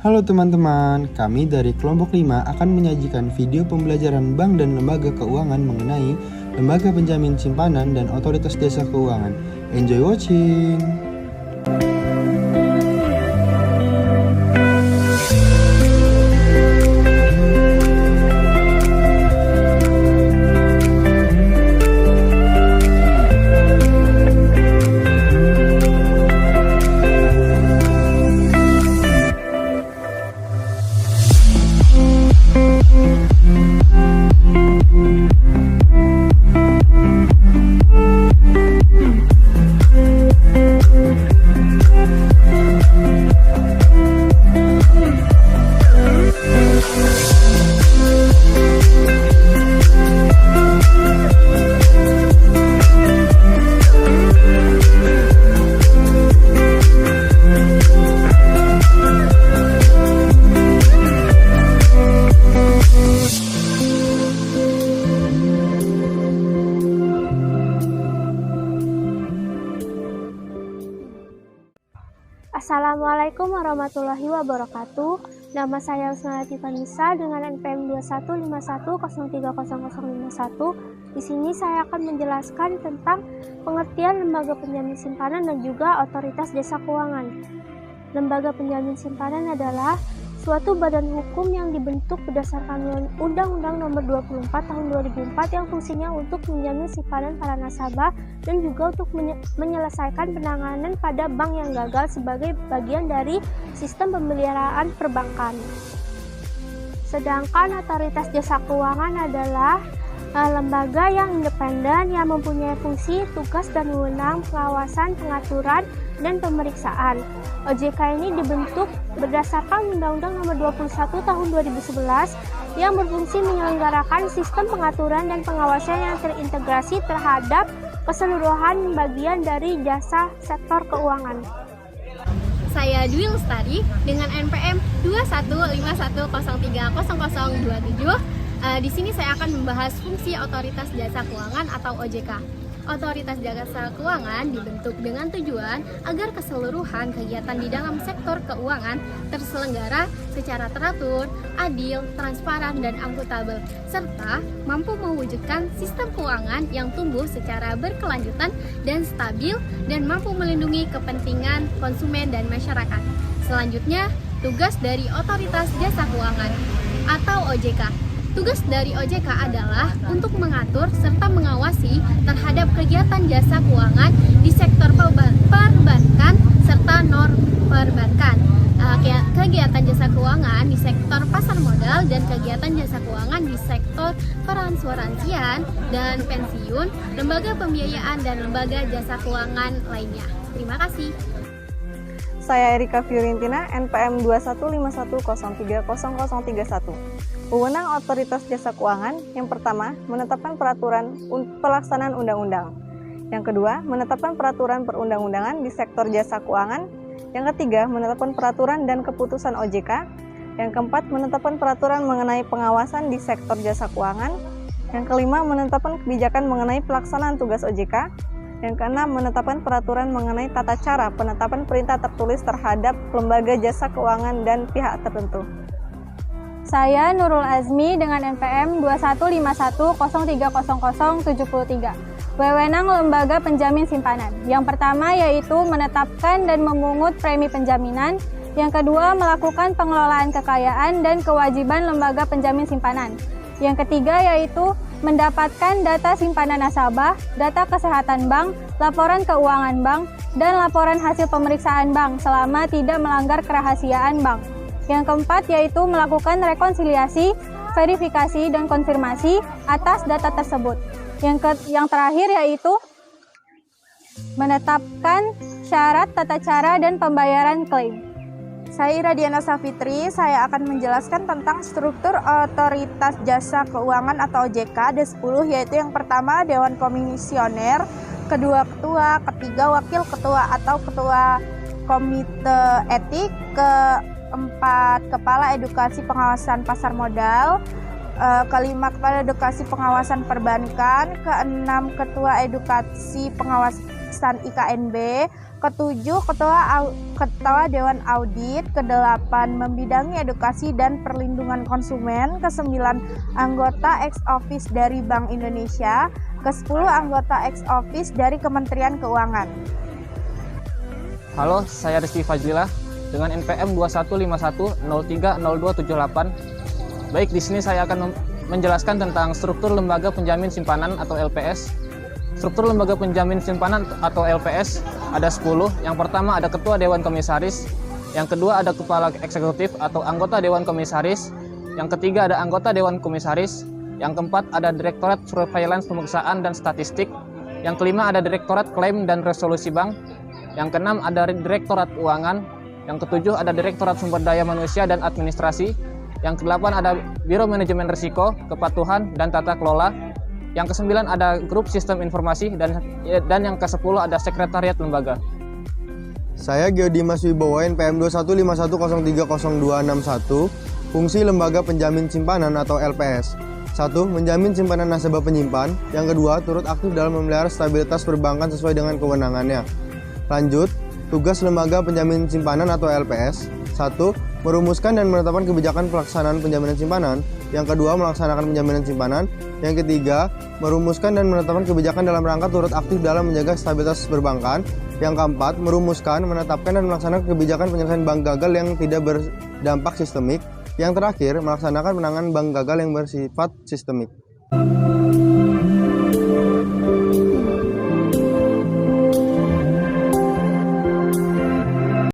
Halo teman-teman, kami dari kelompok 5 akan menyajikan video pembelajaran bank dan lembaga keuangan mengenai lembaga penjamin simpanan dan otoritas jasa keuangan. Enjoy watching! Assalamualaikum warahmatullahi wabarakatuh. Nama saya Usnalati Vanessa dengan NPM 2151030051. Di sini saya akan menjelaskan tentang pengertian lembaga penjamin simpanan dan juga otoritas jasa keuangan. Lembaga penjamin simpanan adalah suatu badan hukum yang dibentuk berdasarkan Undang-Undang Nomor 24 Tahun 2004 yang fungsinya untuk menjamin simpanan para nasabah dan juga untuk menyelesaikan penanganan pada bank yang gagal sebagai bagian dari sistem pemeliharaan perbankan. Sedangkan otoritas jasa keuangan adalah lembaga yang independen yang mempunyai fungsi, tugas, dan wewenang pengawasan, pengaturan, dan pemeriksaan. OJK ini dibentuk berdasarkan Undang-Undang Nomor 21 Tahun 2011 yang berfungsi menyelenggarakan sistem pengaturan dan pengawasan yang terintegrasi terhadap keseluruhan bagian dari jasa sektor keuangan. Saya Dwi Lestari dengan NPM 2151030027. Di sini saya akan membahas fungsi Otoritas Jasa Keuangan atau OJK. Otoritas Jasa Keuangan dibentuk dengan tujuan agar keseluruhan kegiatan di dalam sektor keuangan terselenggara secara teratur, adil, transparan, dan akuntabel, serta mampu mewujudkan sistem keuangan yang tumbuh secara berkelanjutan dan stabil dan mampu melindungi kepentingan konsumen dan masyarakat. Selanjutnya, tugas dari Otoritas Jasa Keuangan atau OJK. Tugas dari OJK adalah untuk mengatur serta mengawasi terhadap kegiatan jasa keuangan di sektor perbankan serta non-perbankan, kegiatan jasa keuangan di sektor pasar modal dan kegiatan jasa keuangan di sektor perasuransian dan pensiun, lembaga pembiayaan dan lembaga jasa keuangan lainnya. Terima kasih. Saya Erika Fiorentina, NPM 2151030031. Wewenang Otoritas Jasa Keuangan, yang pertama, menetapkan peraturan pelaksanaan undang-undang. Yang kedua, menetapkan peraturan perundang-undangan di sektor jasa keuangan. Yang ketiga, menetapkan peraturan dan keputusan OJK. Yang keempat, menetapkan peraturan mengenai pengawasan di sektor jasa keuangan. Yang kelima, menetapkan kebijakan mengenai pelaksanaan tugas OJK. Yang keenam, menetapkan peraturan mengenai tata cara penetapan perintah tertulis terhadap lembaga jasa keuangan dan pihak tertentu. Saya Nurul Azmi dengan NPM 2151030073. Wewenang lembaga penjamin simpanan. Yang pertama yaitu menetapkan dan memungut premi penjaminan. Yang kedua, melakukan pengelolaan kekayaan dan kewajiban lembaga penjamin simpanan. Yang ketiga yaitu mendapatkan data simpanan nasabah, data kesehatan bank, laporan keuangan bank, dan laporan hasil pemeriksaan bank selama tidak melanggar kerahasiaan bank. Yang keempat yaitu melakukan rekonsiliasi, verifikasi, dan konfirmasi atas data tersebut. Yang terakhir yaitu menetapkan syarat, tata cara, dan pembayaran klaim. Saya Ira Diana Safitri, saya akan menjelaskan tentang struktur Otoritas Jasa Keuangan atau OJK. Ada 10, yaitu yang pertama Dewan Komisioner, kedua ketua, ketiga wakil ketua atau ketua komite etik, keempat kepala edukasi pengawasan pasar modal, kelima kepala edukasi pengawasan perbankan, keenam ketua edukasi pengawasan IKNB, Ketujuh, Ketua Dewan Audit. Kedelapan, membidangi edukasi dan perlindungan konsumen. Kesembilan, anggota ex-office dari Bank Indonesia. Kesepuluh, anggota ex-office dari Kementerian Keuangan. Halo, saya Rizky Fajlilah dengan NPM 2151030278. Baik, di sini saya akan menjelaskan tentang struktur lembaga penjamin simpanan atau LPS. Struktur lembaga penjamin simpanan atau LPS ada 10. Yang pertama ada Ketua Dewan Komisaris, yang kedua ada Kepala Eksekutif atau anggota Dewan Komisaris, yang ketiga ada anggota Dewan Komisaris, yang keempat ada Direktorat Surveillance Pemeriksaan dan Statistik, yang kelima ada Direktorat Klaim dan Resolusi Bank, yang keenam ada Direktorat Keuangan, yang ketujuh ada Direktorat Sumber Daya Manusia dan Administrasi, yang kedelapan ada Biro Manajemen Risiko, Kepatuhan, dan Tata Kelola, yang kesembilan ada Grup Sistem Informasi, dan yang kesepuluh ada Sekretariat Lembaga. Saya Geodimas Wibowo, NPM 2151030261, fungsi lembaga penjamin simpanan atau LPS. 1. Menjamin simpanan nasabah penyimpan. Yang kedua, turut aktif dalam memelihara stabilitas perbankan sesuai dengan kewenangannya. Lanjut, tugas lembaga penjamin simpanan atau LPS. 1. Merumuskan dan menetapkan kebijakan pelaksanaan penjaminan simpanan. Yang kedua, melaksanakan penjaminan simpanan. Yang ketiga, merumuskan dan menetapkan kebijakan dalam rangka turut aktif dalam menjaga stabilitas perbankan. Yang keempat, merumuskan, menetapkan dan melaksanakan kebijakan penyelesaian bank gagal yang tidak berdampak sistemik. Yang terakhir, melaksanakan penanganan bank gagal yang bersifat sistemik.